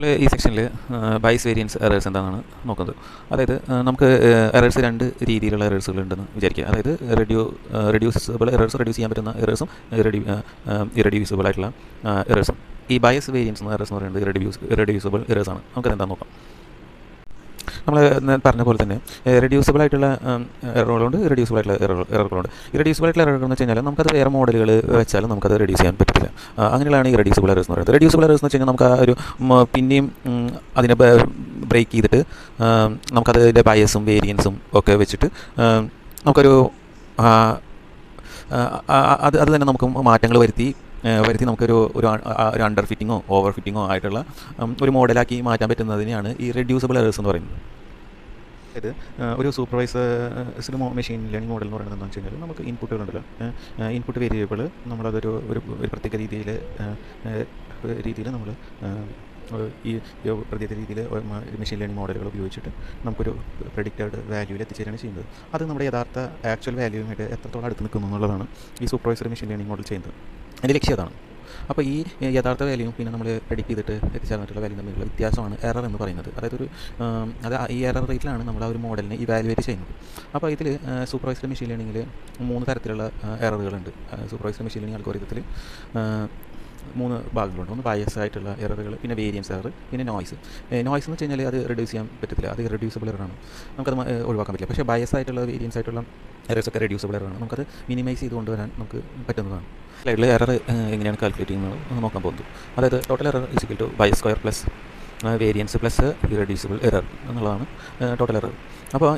ഈ സെക്ഷനിൽ ബൈസ് variance errors എന്താണെന്നാണ് നോക്കുന്നത്. അതായത് നമുക്ക് എറേഴ്സ് രണ്ട് രീതിയിലുള്ള എറേഴ്സുകൾ ഉണ്ടെന്ന് വിചാരിക്കുക. അതായത് റെഡ്യൂസിബിൾ എറേഴ്സ്, റെഡ്യൂസ് ചെയ്യാൻ പറ്റുന്ന എറേഴ്സും ഇറെഡ്യൂസിബിൾ ആയിട്ടുള്ള എറേഴ്സും. ഈ ബയസ് വേരിയൻസ് എന്ന എറേഴ്സ് എന്ന് പറയുന്നത് ഇറെഡ്യൂസിബിൾ എറേഴ്സാണ്. നമുക്കത് എന്താണെന്ന് നോക്കാം. നമ്മൾ പറഞ്ഞ പോലെ തന്നെ റെഡ്യൂസിബിൾ ആയിട്ടുള്ള എററുകളുണ്ട്, ഇറെഡ്യൂസിബിൾ ആയിട്ടുള്ള എററുകളുണ്ട്. ഇറെഡ്യൂസിബിൾ ആയിട്ടുള്ള എററുകൾ എന്ന് വെച്ച് കഴിഞ്ഞാൽ നമുക്കത് വേറെ മോഡലുകൾ വെച്ചാലും നമുക്കത് റെഡ്യൂസ് ചെയ്യാൻ പറ്റില്ല. അങ്ങനെയാണ് ഈ റെഡ്യൂസിബിൾ എറേഴ്സ് എന്ന് പറയുന്നത്. റെഡ്യൂസിബിൾ എറേഴ്സ് എന്ന് വെച്ച് കഴിഞ്ഞാൽ നമുക്ക് ആ ഒരു പിന്നെയും അതിനെ ബ്രേക്ക് ചെയ്തിട്ട് നമുക്കതിൻ്റെ ബയസും വേരിയൻസും ഒക്കെ വെച്ചിട്ട് നമുക്കൊരു അത് തന്നെ നമുക്ക് മാറ്റങ്ങൾ വരുത്തി നമുക്കൊരു ഒരു അണ്ടർ ഫിറ്റിങ്ങോ ഓവർ ഫിറ്റിങ്ങോ ആയിട്ടുള്ള ഒരു മോഡലാക്കി മാറ്റാൻ പറ്റുന്നതിനെയാണ് ഈ റെഡ്യൂസിബിൾ എറേഴ്സ് എന്ന് പറയുന്നത്. അതായത് ഒരു സൂപ്പർവൈസർ മെഷീൻ ലേണിംഗ് മോഡൽ എന്ന് പറയുന്നത് എന്താണെന്ന് വെച്ച് കഴിഞ്ഞാൽ നമുക്ക് ഇൻപുട്ടുകളുണ്ടല്ലോ, ഇൻപുട്ട് വേരിയബിൾ നമ്മളതൊരു ഒരു പ്രത്യേക രീതിയിൽ നമ്മൾ ഈ പ്രത്യേക രീതിയിൽ മെഷീൻ ലേണിംഗ് മോഡലുകൾ ഉപയോഗിച്ചിട്ട് നമുക്കൊരു പ്രെഡിക്റ്റഡ് വാല്യൂവിൽ എത്തിച്ചേരാണ് ചെയ്യുന്നത്. അത് നമ്മുടെ യഥാർത്ഥ ആക്ച്വൽ വാല്യൂവുമായിട്ട് എത്രത്തോളം അടുത്ത് നിൽക്കുന്നു എന്നുള്ളതാണ് ഈ സൂപ്പർവൈസർ മെഷീൻ ലേണിംഗ് മോഡൽ ചെയ്യുന്നത്. അതിൻ്റെ ലക്ഷ്യം അതാണ്. അപ്പോൾ ഈ യഥാർത്ഥ വാല്യൂവും പിന്നെ നമ്മൾ പ്രെഡിക്റ്റ് ചെയ്തിട്ട് എത്തിച്ചേർന്നിട്ടുള്ള വാല്യൂ തമ്മിലുള്ള വ്യത്യാസമാണ് എറർ എന്ന് പറയുന്നത്. അതായത് ഈ എറർ റേറ്റിലാണ് നമ്മൾ ആ ഒരു മോഡലിനെ ഇവാലുവേറ്റ് ചെയ്യുന്നത്. അപ്പോൾ ഇതിൽ സൂപ്പർവൈസ്ഡ് മെഷീൻ ലേണിംഗിൽ 3 തരത്തിലുള്ള എററുകളുണ്ട്. സൂപ്പർവൈസ്ഡ് മെഷീൻ ലേണിംഗ് അൽഗോരിതത്തിൽ 3 ഭാഗങ്ങളുണ്ട്. ഒന്ന് ബയസ് ആയിട്ടുള്ള എററുകൾ, പിന്നെ വേരിയൻസ് എറർ, പിന്നെ നോയ്സ് എന്ന് വെച്ച് കഴിഞ്ഞാൽ അത് റെഡ്യൂസ് ചെയ്യാൻ പറ്റത്തില്ല, അത് റെഡ്യൂസിബിൾ എററാണ്, നമുക്കത് ഒഴിവാക്കാൻ പറ്റില്ല. പക്ഷേ ബയസ് ആയിട്ടുള്ള വേരിയൻസ് ആയിട്ടുള്ള എറേഴ്സൊക്കെ റെഡ്യൂസിബിൾ എററാണ്, നമുക്കത് മിനിമൈസ് ചെയ്ത് കൊണ്ടുവരാൻ നമുക്ക് പറ്റുന്നതാണ്. സ്ലൈഡിൽ എറർ എങ്ങനെയാണ് കാൽക്കുലേറ്റ് ചെയ്യുന്നത് നോക്കാൻ പോകുന്നത്. അതായത് total error equal to bias square plus variance plus irreducible error എന്നുള്ളതാണ് ടോട്ടൽ എറർ. അപ്പോൾ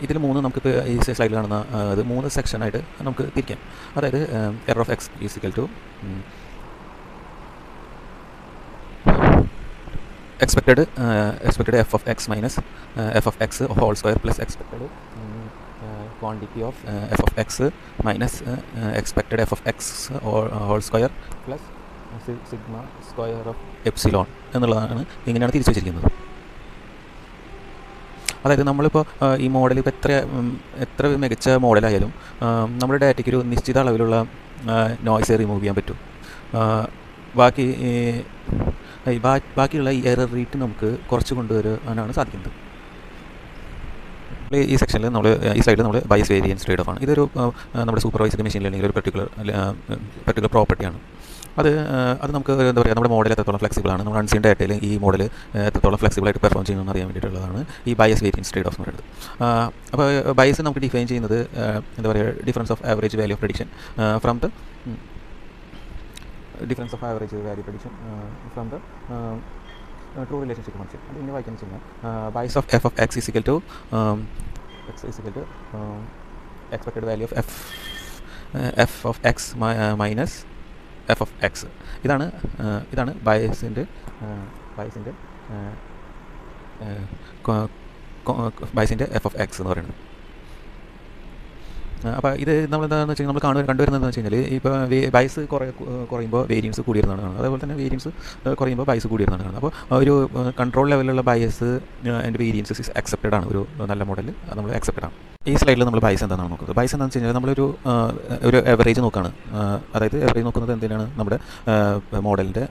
ഇതിൽ 3 നമുക്കിപ്പോൾ ഈ സ്ലൈഡിൽ കാണുന്ന അത് 3 സെക്ഷനായിട്ട് നമുക്ക് തിരിക്കാം. അതായത് error of x equal to expected f of x minus f of x whole square plus expected quantity of f of x minus expected f of x whole square plus sigma square of epsilon എന്നുള്ളതാണ്. ഇങ്ങനെയാണ് തിരിച്ചു വെച്ചിരിക്കുന്നത്. അതായത് നമ്മളിപ്പോൾ ഈ model ഇപ്പോൾ എത്ര മികച്ച മോഡലായാലും നമ്മുടെ ഡാറ്റയ്ക്ക് ഒരു നിശ്ചിത അളവിലുള്ള നോയ്സ് റിമൂവ് ചെയ്യാൻ പറ്റും. ബാക്കിയുള്ള ഈ എറർ റേറ്റ് നമുക്ക് കുറച്ച് കൊണ്ടുവരാനാണ് സാധിക്കുന്നത്. ഈ സെക്ഷനിൽ ഈ സ്ലൈഡിൽ നമ്മൾ ബയസ് വേരിയൻസ് ട്രേഡ് ഓഫ് ആണ്. ഇതൊരു നമ്മുടെ സൂപ്പർവൈസ്ഡ് മെഷീൻ ലേണിംഗിൽ ഒരു പെർട്ടിക്കുലർ പ്രോപ്പർട്ടിയാണ്. അത് നമുക്ക് എന്താ പറയുക, നമ്മുടെ മോഡൽ എത്രത്തോളം ഫ്ലെക്സിബിൾ ആണ്, നമ്മുടെ അൺസീൻ ഡാറ്റയിൽ ഈ മോഡൽ എത്രത്തോളം ഫ്ലെക്സിബിളായിട്ട് പെർഫോം ചെയ്യുന്നതെന്ന് അറിയാൻ വേണ്ടിയിട്ടുള്ളതാണ് ഈ ബയസ് വേരിയൻസ് ട്രേഡ് ഓഫ് എന്ന് പറയുന്നത്. അപ്പോൾ ബയസ് നമുക്ക് ഡിഫൈൻ ചെയ്യുന്നത് എന്താ പറയുക, difference of average value of prediction from the difference of average value prediction from the true relationship function. അത് ഇങ്ങനെ വായിക്കാൻ വെച്ച് കഴിഞ്ഞാൽ bias of f of x is equal to expected value of f of x minus f of x. ഇതാണ് ബയസിൻ്റെ f of x എന്ന് പറയുന്നത്. അപ്പോൾ ഇത് നമ്മളെന്താണെന്ന് വെച്ചാൽ നമ്മൾ കണ്ടുവരുന്നതെന്ന് വെച്ച് കഴിഞ്ഞാൽ ഇപ്പോൾ ബയസ് കുറയുമ്പോൾ വേരിയൻസ് കൂടിയിരുന്നതാണ് കാണുന്നത്. അതേപോലെ തന്നെ വേരിയൻസ് കുറയുമ്പോൾ ബയസ് കൂടിയിരുന്നതാണ് കാണുന്നത്. അപ്പോൾ ഒരു കൺട്രോൾ ലെവലിലുള്ള ബയസ് ആൻഡ് വേരിയൻസ് അക്സെപ്റ്റഡ് ആണ്. ഒരു നല്ല മോഡൽ നമ്മൾ അക്സെപ്റ്റഡ് ആണ്. ഈ സ്ലൈഡിൽ നമ്മൾ ബയസ് എന്താണെന്ന് നോക്കുന്നത്. ബയസ് എന്താണെന്ന് വെച്ച് കഴിഞ്ഞാൽ നമ്മളൊരു എവറേജ് നോക്കുകയാണ്. അതായത് എവറേജ് നോക്കുന്നത് എന്തിനാണ്, നമ്മുടെ മോഡലിൻ്റെ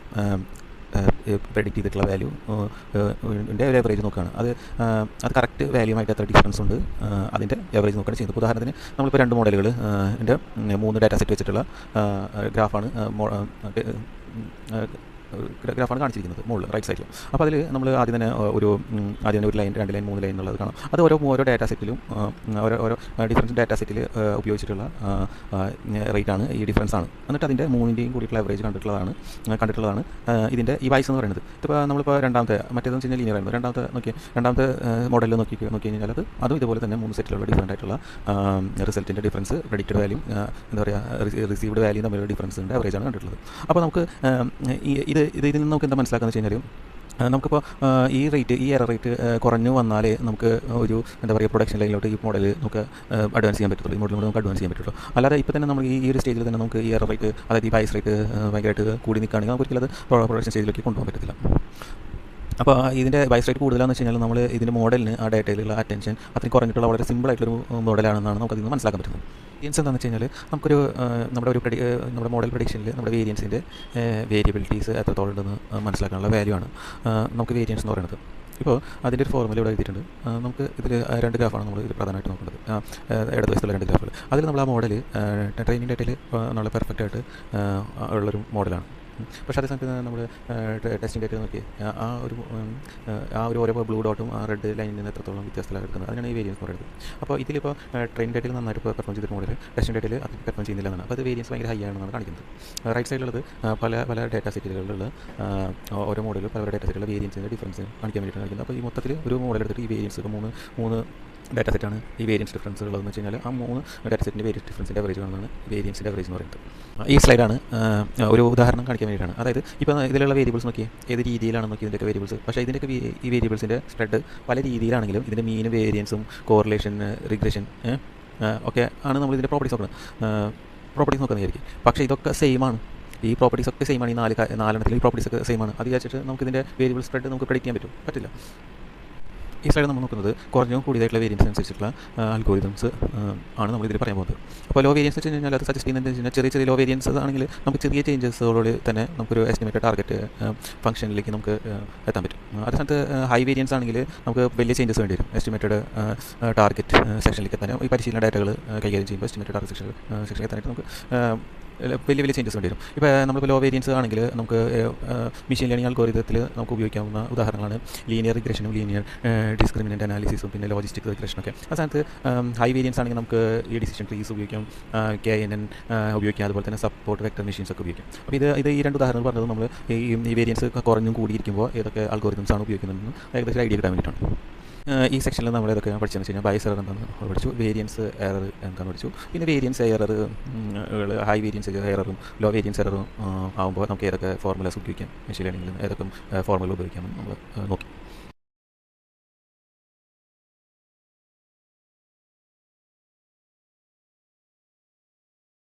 പ്രെഡിക്റ്റ് ചെയ്തിട്ടുള്ള വാല്യൂൻ്റെ ഒരു എവറേജ് നോക്കുകയാണ്. അത് കറക്റ്റ് വാല്യൂമായിട്ട് എത്ര ഡിഫറൻസ് ഉണ്ട് അതിൻ്റെ എവറേജ് നോക്കുകയാണ് ചെയ്യുന്നത്. ഉദാഹരണത്തിന് നമ്മളിപ്പോൾ 2 മോഡലുകൾ എൻ്റെ 3 ഡാറ്റ സെറ്റ് വെച്ചിട്ടുള്ള ഗ്രാഫാണ് കാണിച്ചിരിക്കുന്നത് മുകളിൽ റൈറ്റ് സൈഡിൽ. അപ്പോൾ അതിൽ നമ്മൾ ആദ്യം തന്നെ ഒരു ലൈൻ, 2 ലൈൻ, 3 ലൈൻ എന്നുള്ളത് കാണാം. അത് ഓരോ ഡാറ്റ സെറ്റിലും ഓരോ ഡിഫറൻസ് ഡാറ്റ സെറ്റിൽ ഉപയോഗിച്ചിട്ടുള്ള റേറ്റാണ്, ഈ ഡിഫറൻസ് ആണ്. എന്നിട്ട് അതിൻ്റെ 3ൻ്റെയും കൂടിയിട്ടുള്ള ആവറേജ് കണ്ടിട്ടുള്ളതാണ് ഇതിൻ്റെ ഈ ബയസ് എന്ന് പറയുന്നത്. ഇപ്പോൾ നമ്മളിപ്പോൾ മറ്റേതെന്ന് വെച്ച് കഴിഞ്ഞാൽ ലീനിയർ ആയിരുന്നു. രണ്ടാമത്തെ മോഡലിൽ നോക്കി കഴിഞ്ഞാൽ അതും ഇതുപോലെ തന്നെ 3 സെറ്റിലുള്ള ഡിഫറൻ്റ് ആയിട്ടുള്ള റിസൾട്ടിൻ്റെ ഡിഫറൻസ്, പ്രെഡിക്റ്റഡ് വാല്യൂ, എന്താ പറയുക, റിസീവ്ഡ് വാല്യൂ തമ്മിലുള്ള ഡിഫറൻസിൻ്റെ ആവറേജാണ് കണ്ടിട്ടുള്ളത്. അപ്പോൾ നമുക്ക് ഇതിൽ നിന്ന് നമുക്ക് എന്താ മനസ്സിലാക്കുന്നത് വെച്ച് കഴിഞ്ഞാൽ, നമുക്കിപ്പോൾ ഈ എറർ റേറ്റ് കുറഞ്ഞു വന്നാലേ നമുക്ക് ഒരു എന്താ പറയുക പ്രൊഡക്ഷൻ ലൈനിലോട്ട് ഈ മോഡൽ നമുക്ക് അഡ്വാൻസ് ചെയ്യാൻ പറ്റത്തുള്ളൂ. ഈ മോഡലിലൂടെ നമുക്ക് അഡ്വാൻസ് ചെയ്യാൻ പറ്റുള്ളൂ. അല്ലാതെ ഇപ്പോൾ തന്നെ നമ്മൾ ഈ ഒരു സ്റ്റേജിൽ തന്നെ നമുക്ക് ഈ എറർ റേറ്റ്, അതായത് ഈ ബയസ് റേറ്റ് ഭയങ്കരമായിട്ട് കൂടി നിൽക്കുകയാണെങ്കിൽ നമുക്ക് ഒരിക്കലും അത് പ്രൊഡക്ഷൻ സ്റ്റേജിലേക്ക് കൊണ്ടുപോകാൻ പറ്റത്തില്ല. അപ്പോൾ ഇതിൻ്റെ ബൈസ് റേറ്റ് കൂടുതലാണെന്ന് വെച്ച് കഴിഞ്ഞാൽ നമ്മൾ ഇതിൻ്റെ മോഡലിന് ആ ഡേറ്റയിലുള്ള അറ്റൻഷൻ അത്രയും കുറഞ്ഞിട്ടുള്ള വളരെ സിമ്പിളായിട്ടുള്ളൊരു മോഡലാണെന്നാണ് നമുക്കതിൽ നിന്ന് മനസ്സിലാക്കാൻ പറ്റുന്നത്. വേരിയൻസ് എന്താണെന്ന് വെച്ച് കഴിഞ്ഞാൽ നമുക്കൊരു നമ്മുടെ മോഡൽ പ്രഡിക്ഷനിൽ നമ്മുടെ വേരിയൻസിൻ്റെ വേരിയബിലിറ്റീസ് എത്രത്തോളം ഉണ്ടെന്ന് മനസ്സിലാക്കാനുള്ള വാല്യൂ ആണ് നമുക്ക് വേരിയൻസ് എന്ന് പറയുന്നത്. ഇപ്പോൾ അതിൻ്റെ ഒരു ഫോർമുല ഇവിടെ എഴുതിയിട്ടുണ്ട്. നമുക്ക് ഇതിൽ 2 ഗ്രാഫാണ് നമ്മൾ ഇതിൽ പ്രധാനമായിട്ട് നോക്കുന്നത്. ഇടതുവശത്തുള്ള 2 ഗ്രാഫുകൾ. അതിൽ നമ്മൾ ആ മോഡൽ ട്രെയിനിങ് ഡേറ്റയിൽ നല്ല പെർഫെക്റ്റ് ആയിട്ട് ഉള്ളൊരു മോഡലാണ്. പക്ഷേ അതേ സമയത്ത് നമ്മൾ ടെസ്റ്റിംഗ് ഡേറ്റ നോക്കി ആ ഒരു ഓരോ ബ്ലൂ ഡോട്ടും ആ റെഡ് ലൈനിൽ നിന്ന് എത്രത്തോളം വ്യത്യാസത്തിലാണ് എടുക്കുന്നത്. അതിനാണ് ഈ വേരിയൻസ് പറയുന്നത്. അപ്പോൾ ഇതിലിപ്പോൾ ട്രെയിൻ ഡേറ്റയിൽ നന്നായിട്ട് പെർഫോം ചെയ്തിട്ട് മോഡൽ ടെസ്റ്റിംഗ് ഡേറ്റയിൽ അത് പെർഫോം ചെയ്യുന്നില്ല എന്നാണ്. അപ്പോൾ അത് വേരിയൻസ് ഭയങ്കര ഹൈ ആണെന്നാണ് കാണിക്കുന്നത്. റൈറ്റ് സൈഡിലുള്ളത് പല ഡേറ്റ സെറ്റുകളിലുള്ള ഓരോ മോഡലും പല ഡേറ്റ സെറ്റുള്ള വേരിയൻസിൻ്റെ ഡിഫറൻസ് കാണിക്കാൻ വേണ്ടിയിട്ടാണ് കാണിക്കുന്നത്. അപ്പോൾ ഈ മൊത്തത്തിൽ ഒരു മോഡൽ എടുത്തിട്ട് ഈ വേരിയൻസ് മൂന്ന് ഡാറ്റ സെറ്റാണ് ഈ വേരിയൻസ് ഡിഫറൻസുകളെന്ന് വെച്ച് കഴിഞ്ഞാൽ ആ 3 ഡാറ്റ സെറ്റിൻ്റെ വേരിയൻസ് ഡിഫറൻസിൻ്റെ അവറേജ് കാണുന്നതാണ് വേരിയൻസിൻ്റെ അവറേജ് എന്ന് പറയുന്നത്. ഈ സ്ലൈഡാണ് ഒരു ഉദാഹരണം കാണിക്കാൻ വേണ്ടിയിട്ടാണ്. അതായത് ഇപ്പോൾ ഇതിലുള്ള വേരിയബിൾസ് നോക്കി ഏത് രീതിയിലാണ് നോക്കി ഇതിൻ്റെയൊക്കെ വേരിയബിൾസ്. പക്ഷേ ഇതിൻ്റെയൊക്കെ ഈ വേരിയബിൾസിൻ്റെ സ്പ്രെഡ് പല രീതിയിലാണെങ്കിലും ഇതിൻ്റെ മീനും വേരിയൻസും കോറിലേഷൻ റിഗ്രഷൻ ഒക്കെ ആണ് നമ്മൾ ഇതിൻ്റെ പ്രോപ്പർട്ടീസ് നോക്കുന്നതായിരിക്കും. പക്ഷേ ഇതൊക്കെ സെയിം ആണ്. ഈ പ്രോപ്പർട്ടീസ് ഒക്കെ സെയിം ആണ്. ഈ നാലെണ്ണത്തിൽ ഈ പ്രോപ്പർട്ടീസ് ഒക്കെ സെയിം ആണ്. അത് വിചാരിച്ചിട്ട് നമുക്ക് ഇതിൻ്റെ വേരിയബിൾ സ്പ്രെഡ് നമുക്ക് പ്രെഡിക്റ്റ് ചെയ്യാൻ പറ്റില്ല. ഈ സൈഡ് നമ്മൾ നോക്കുന്നത് കുറഞ്ഞും കൂടിയതായിട്ടുള്ള വേരിയൻസ് അനുസരിച്ചിട്ടുള്ള അൽഗോരിതംസ് ആണ് നമ്മൾ ഇതിൽ പറയാൻ പോകുന്നത്. അപ്പോൾ ലോ വേരിയൻസ് വെച്ച് കഴിഞ്ഞാൽ അത് സജസ്റ്റ് ചെയ്യുന്നത് വെച്ച് കഴിഞ്ഞാൽ ചെറിയ ലോ വേരിയൻസ് ആണെങ്കിൽ നമുക്ക് ചെറിയ ചേഞ്ചസോട് തന്നെ നമുക്കൊരു എസ്റ്റിമേറ്റഡ് ടാർഗറ്റ് ഫംഗ്ഷനിലേക്ക് നമുക്ക് എത്താൻ പറ്റും. അതേ സമയത്ത് ഹൈ വേരിയൻസ് ആണെങ്കിൽ നമുക്ക് വലിയ ചേഞ്ചസ് വേണ്ടി വരും. എസ്റ്റിമേറ്റഡ് ടാർഗറ്റ് സെക്ഷനിലേക്ക് എത്താൻ ഈ പരിശീലന ഡാറ്റകൾ കൈകാര്യം ചെയ്യുമ്പോൾ എസ്റ്റിമേറ്റഡ് ടാർഗറ്റ് സെക്ഷനിലേക്ക് എത്താനായിട്ട് നമുക്ക് വലിയ ചേഞ്ചസ് വേണ്ടി വരും. ഇപ്പോൾ നമ്മളിപ്പോൾ ലോ വേരിയൻസ് ആണെങ്കിൽ നമുക്ക് മെഷീൻ ലേണിംഗ് അൽഗോരിതത്തിൽ നമുക്ക് ഉപയോഗിക്കാവുന്ന ഉദാഹരണങ്ങളാണ് ലീനിയർ റിഗ്രഷനും ലീനിയർ ഡിസ്ക്രിമിനൻ്റ് അനാലിസിസും പിന്നെ ലോജിസ്റ്റിക് റിഗ്രഷനൊക്കെ. ആ സ്ഥാനത്ത് ഹൈ വേരിയൻസ് ആണെങ്കിൽ നമുക്ക് ഈ ഡിസിഷൻ ട്രീസ് ഉപയോഗിക്കാം, KNN ഉപയോഗിക്കാം, അതുപോലെ തന്നെ സപ്പോർട്ട് വെക്ടർ മെഷീൻസ് ഒക്കെ ഉപയോഗിക്കാം. അപ്പോൾ ഇത് ഈ 2 ഉദാഹരണങ്ങൾ പറഞ്ഞത് നമ്മൾ ഈ വേരിയൻസ് കുറഞ്ഞും കൂടിയിരിക്കുമ്പോൾ ഏതൊക്കെ അൽഗോരിതംസ് ആണ് ഉപയോഗിക്കുന്നതെന്ന് ഏകദേശം ഐഡിയ കിട്ടാൻ വേണ്ടിയിട്ടാണ്. ഈ സെക്ഷനിൽ നമ്മൾ ഏതൊക്കെ പഠിച്ചതെന്ന് വെച്ച് കഴിഞ്ഞാൽ ബൈസ് എറർ എന്താണെന്ന് പഠിച്ചു, വേരിയൻസ് എറർ എന്താണെന്ന് പഠിച്ചു, പിന്നെ വേരിയൻസ് എറർ ഹൈ വേരിയൻസ് എററും ലോ വേരിയൻസ് എററും ആകുമ്പോൾ നമുക്ക് ഏതൊക്കെ ഫോർമുലാസ് ഉപയോഗിക്കാം, മെഷീൻ ലേണിംഗിൽ ഏതൊക്കെ ഫോർമുല ഉപയോഗിക്കാമെന്ന് നമ്മൾ നോക്കി.